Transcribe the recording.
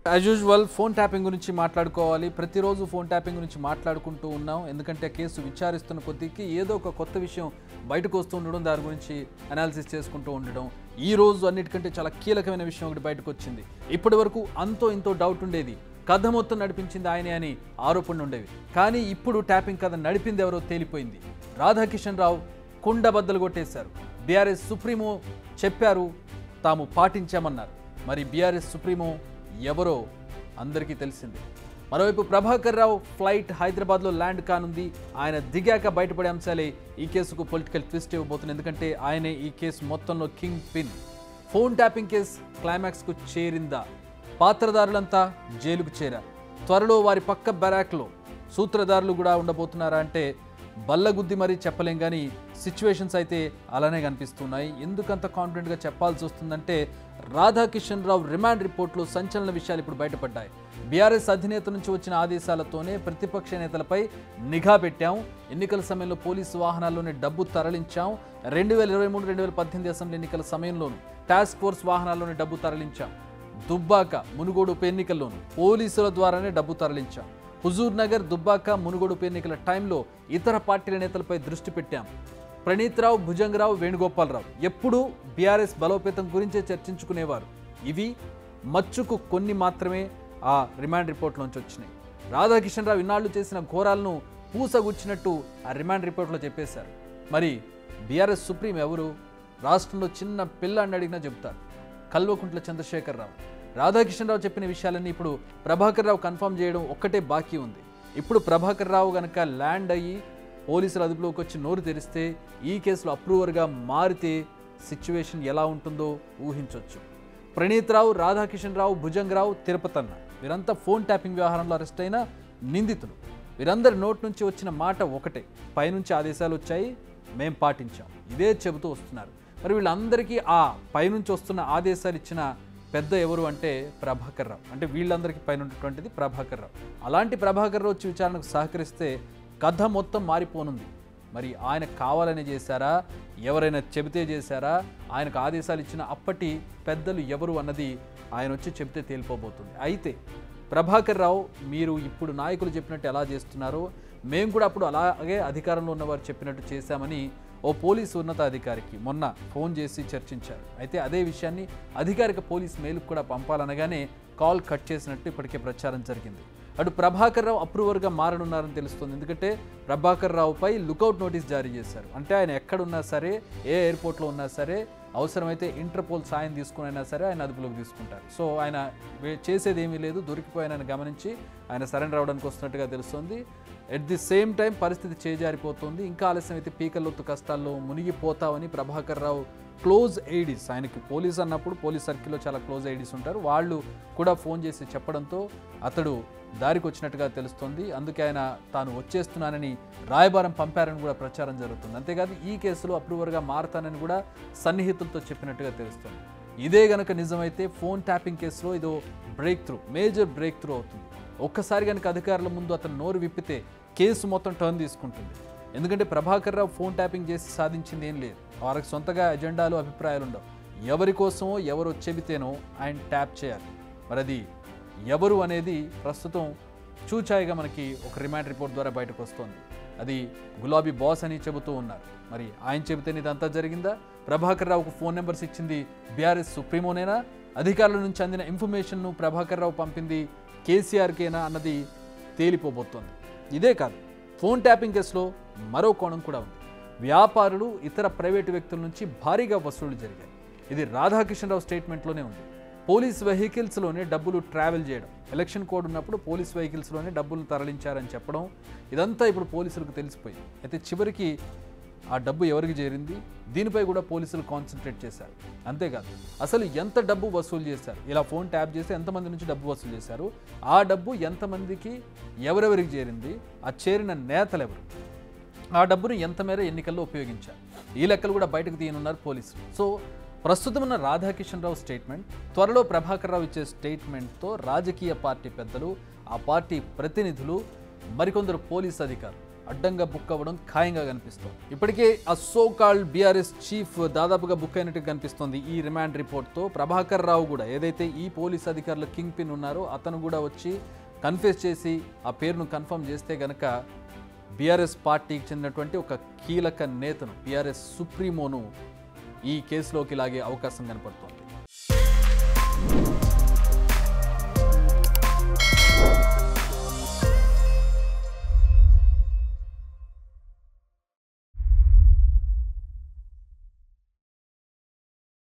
As usual phone tapping గురించి మాట్లాడుకోవాలి. ప్రతిరోజు ఫోన్ ట్యాపింగ్ గురించి మాట్లాడుకుంటూ ఉన్నాం. ఎందుకంటే కేసు విచారిస్తున్న కొద్దికి ఏదో ఒక కొత్త విషయం బయటకు వస్తూ ఉండడం, దాని గురించి అనాలిసిస్ చేసుకుంటూ ఉండడం. ఈ రోజు అన్నిటికంటే చాలా కీలకమైన విషయం ఒకటి బయటకు వచ్చింది. ఇప్పటి వరకు అంతో ఇంతో డౌట్ ఉండేది, కథ మొత్తం నడిపించింది ఆయనే అని ఆరోపణలు ఉండేవి. కానీ ఇప్పుడు ట్యాపింగ్ కథ నడిపింది ఎవరో తేలిపోయింది. రాధాకిషన్ రావు కుండ బద్దలు కొట్టేశారు. బీఆర్ఎస్ సుప్రీమో చెప్పారు, తాము పాటించామన్నారు. మరి బీఆర్ఎస్ సుప్రీమో ఎవరో అందరికీ తెలిసిందే. మరోవైపు ప్రభాకర్ రావు ఫ్లైట్ హైదరాబాద్లో ల్యాండ్ కానుంది. ఆయన దిగాక బయటపడే అంశాలే ఈ కేసుకు పొలిటికల్ ట్విస్ట్ ఇవ్వబోతుంది. ఎందుకంటే ఆయనే ఈ కేసు మొత్తంలో kingpin. Phone tapping case క్లైమాక్స్కు చేరిందా? పాత్రదారులంతా జైలుకు చేరారు. త్వరలో వారి పక్క బెరాక్లో సూత్రధారులు కూడా ఉండబోతున్నారా అంటే బల్లగుద్ది మరీ చెప్పలేం, కానీ సిచ్యువేషన్స్ అయితే అలానే కనిపిస్తున్నాయి. ఎందుకంత కాన్ఫిడెంట్గా చెప్పాల్సి వస్తుందంటే రాధాకిషన్ రావు రిమాండ్ రిపోర్ట్లో సంచలన విషయాలు ఇప్పుడు బయటపడ్డాయి. బీఆర్ఎస్ అధినేత నుంచి వచ్చిన ఆదేశాలతోనే ప్రతిపక్ష నేతలపై నిఘా పెట్టాం. ఎన్నికల సమయంలో పోలీసు వాహనాల్లోనే డబ్బు తరలించాం. 2023-2018 అసెంబ్లీ ఎన్నికల సమయంలోనూ టాస్క్ ఫోర్స్ వాహనాల్లోనే డబ్బు తరలించాం. దుబ్బాక మునుగోడు ఉప ఎన్నికల్లోనూ పోలీసుల ద్వారానే డబ్బు తరలించాం. హుజూర్ నగర్, దుబ్బాక, మునుగోడు ఉప ఎన్నికల టైంలో ఇతర పార్టీల నేతలపై దృష్టి పెట్టాం. ప్రణీత్ రావు, భుజంగరావు, వేణుగోపాలరావు ఎప్పుడూ బీఆర్ఎస్ బలోపేతం గురించే చర్చించుకునేవారు. ఇవి మచ్చుకు కొన్ని మాత్రమే ఆ రిమాండ్ రిపోర్ట్లోంచి వచ్చినాయి. రాధాకిషన్ రావు ఇన్నాళ్లు చేసిన ఘోరాలను పూసగుచ్చినట్టు ఆ రిమాండ్ రిపోర్ట్లో చెప్పేశారు. మరి బీఆర్ఎస్ సుప్రీం ఎవరు? రాష్ట్రంలో చిన్న పిల్లాన్ని అడిగినా చెబుతారు, కల్వకుంట్ల చంద్రశేఖర్ రావు. రాధాకిషన్ రావు చెప్పిన విషయాలన్నీ ఇప్పుడు ప్రభాకర్ రావు కన్ఫర్మ్ చేయడం ఒక్కటే బాకీ ఉంది. ఇప్పుడు ప్రభాకర్ రావు కనుక ల్యాండ్ అయ్యి పోలీసుల అదుపులోకి వచ్చి నోరు తెరిస్తే, ఈ కేసులో అప్రూవర్గా మారితే సిచ్యువేషన్ ఎలా ఉంటుందో ఊహించవచ్చు. ప్రణీత్ రావు, రాధాకిషన్ రావు, భుజంగరావు, తిరుపతన్న వీరంతా ఫోన్ ట్యాపింగ్ వ్యవహారంలో అరెస్ట్ అయిన నిందితులు. వీరందరి నోటి నుంచి వచ్చిన మాట ఒకటే, పైనుంచి ఆదేశాలు వచ్చాయి, మేం పాటించాం, ఇదే చెబుతూ వస్తున్నారు. మరి వీళ్ళందరికీ ఆ పైనుంచి వస్తున్న ఆదేశాలు ఇచ్చిన పెద్ద ఎవరు అంటే ప్రభాకర్ రావు. అంటే వీళ్ళందరికీ పైన ఉన్నటువంటిది ప్రభాకర్ రావు. అలాంటి ప్రభాకర్ రావు వచ్చి విచారణకు సహకరిస్తే కథ మొత్తం మారిపోనుంది. మరి ఆయన కావాలని చేశారా, ఎవరైనా చెబితే చేశారా, ఆయనకు ఆదేశాలు ఇచ్చిన అప్పటి పెద్దలు ఎవరు అన్నది ఆయన వచ్చి చెబితే తేలిపోబోతుంది. అయితే ప్రభాకర్ రావు, మీరు ఇప్పుడు నాయకులు చెప్పినట్టు ఎలా చేస్తున్నారో మేము కూడా అప్పుడు అలాగే అధికారంలో ఉన్నవారు చెప్పినట్టు చేశామని ఓ పోలీసు ఉన్నతాధికారికి మొన్న ఫోన్ చేసి చర్చించారు. అయితే అదే విషయాన్ని అధికారిక పోలీస్ మెయిల్కి కూడా పంపాలనగానే కాల్ కట్ చేసినట్టు ఇప్పటికే ప్రచారం జరిగింది. అటు ప్రభాకర్ రావు అప్రూవర్గా మారనున్నారని తెలుస్తుంది. ఎందుకంటే ప్రభాకర్ రావుపై లుకౌట్ నోటీస్ జారీ చేశారు. అంటే ఆయన ఎక్కడున్నా సరే, ఏ ఎయిర్పోర్ట్లో ఉన్నా సరే, అవసరమైతే ఇంటర్పోల్ సాయం తీసుకునైనా సరే ఆయన అదుపులోకి తీసుకుంటారు. సో ఆయన చేసేది ఏమీ లేదు, దొరికిపోయానని గమనించి ఆయన సరెండర్ అవడానికి వస్తున్నట్టుగా తెలుస్తుంది. ఎట్ ది సేమ్ టైం పరిస్థితి చేజారిపోతుంది. ఇంకా ఆలస్యం అయితే పీకల్లోతు కష్టాల్లో మునిగిపోతామని ప్రభాకర్ రావు క్లోజ్ ఎయిడీస్, ఆయనకి పోలీస్ అన్నప్పుడు పోలీస్ సర్కిల్లో చాలా క్లోజ్ ఎయిడీస్ ఉంటారు, వాళ్ళు కూడా ఫోన్ చేసి చెప్పడంతో అతడు దారికి వచ్చినట్టుగా తెలుస్తుంది. అందుకే ఆయన తాను వచ్చేస్తున్నానని రాయబారం పంపారని కూడా ప్రచారం జరుగుతుంది. అంతేకాదు ఈ కేసులో అప్రూవర్గా మారతానని కూడా సన్నిహితులతో చెప్పినట్టుగా తెలుస్తుంది. ఇదే గనక నిజమైతే ఫోన్ ట్యాపింగ్ కేసులో ఇదో break through, major break through అవుతుంది. ఒక్కసారి కనుక అధికారుల ముందు అతను నోరు విప్పితే కేసు మొత్తం టర్న్ తీసుకుంటుంది. ఎందుకంటే ప్రభాకర్ రావు ఫోన్ ట్యాపింగ్ చేసి సాధించింది ఏం లేదు. వారికి సొంతగా ఎజెండాలు, అభిప్రాయాలు ఉండవు. ఎవరి కోసమో ఎవరు చెబితేనో ఆయన ట్యాప్ చేయాలి. మరి అది ఎవరు అనేది ప్రస్తుతం చూచాయిగా మనకి ఒక రిమాండ్ రిపోర్ట్ ద్వారా బయటకు వస్తుంది. అది గులాబీ బాస్ అని చెబుతూ ఉన్నారు. మరి ఆయన చెబితేనే ఇదంతా జరిగిందా? ప్రభాకర్ రావుకు ఫోన్ నెంబర్స్ ఇచ్చింది బీఆర్ఎస్ సుప్రీమోనేనా? అధికారుల నుంచి అందిన ఇన్ఫర్మేషన్ను ప్రభాకర్ రావు పంపింది కేసీఆర్కేనా అన్నది తేలిపోబోతోంది. ఇదే కాదు, ఫోన్ ట్యాపింగ్ కేసులో మరో కోణం కూడా ఉంది. వ్యాపారులు, ఇతర ప్రైవేటు వ్యక్తుల నుంచి భారీగా వసూళ్లు జరిగాయి. ఇది రాధాకిషన్ రావు స్టేట్మెంట్లోనే ఉంది. పోలీస్ వెహికల్స్లోనే డబ్బులు ట్రావెల్ చేయడం, ఎలక్షన్ కోడ్ ఉన్నప్పుడు పోలీస్ వెహికల్స్లోనే డబ్బులు తరలించారని చెప్పడం, ఇదంతా ఇప్పుడు పోలీసులకు తెలిసిపోయింది. అయితే చివరికి ఆ డబ్బు ఎవరికి చేరింది, దీనిపై కూడా పోలీసులు కాన్సన్ట్రేట్ చేశారు. అంతేకాదు అసలు ఎంత డబ్బు వసూలు చేశారు, ఇలా ఫోన్ ట్యాప్ చేసి ఎంతమంది నుంచి డబ్బు వసూలు చేశారు, ఆ డబ్బు ఎంతమందికి ఎవరెవరికి చేరింది, ఆ చేరిన నేతలు ఎవరు, ఆ డబ్బును ఎంత మేర ఎన్నికల్లో ఉపయోగించారు, ఈ లెక్కలు కూడా బయటకు తీయనున్నారు పోలీసులు. సో ప్రస్తుతం ఉన్న రాధాకిషన్ రావు స్టేట్మెంట్, త్వరలో ప్రభాకర్ రావు ఇచ్చే స్టేట్మెంట్తో రాజకీయ పార్టీ పెద్దలు, ఆ పార్టీ ప్రతినిధులు, మరికొందరు పోలీస్ అధికారులు అడ్డంగా బుక్ అవ్వడం ఖాయంగా కనిపిస్తోంది. ఇప్పటికే ఆ సో కాల్డ్ బీఆర్ఎస్ చీఫ్ దాదాపుగా బుక్ అయినట్టు కనిపిస్తోంది ఈ రిమాండ్ రిపోర్ట్తో. ప్రభాకర్ రావు కూడా ఏదైతే ఈ పోలీస్ అధికారులు కింగ్ పిన్ ఉన్నారో అతను కూడా వచ్చి కన్ఫెస్ చేసి ఆ పేరును కన్ఫర్మ్ చేస్తే గనక బీఆర్ఎస్ పార్టీకి చెందినటువంటి ఒక కీలక నేతను, బీఆర్ఎస్ సుప్రీమోను ఈ కేసులోకి లాగే అవకాశం కనపడుతోంది.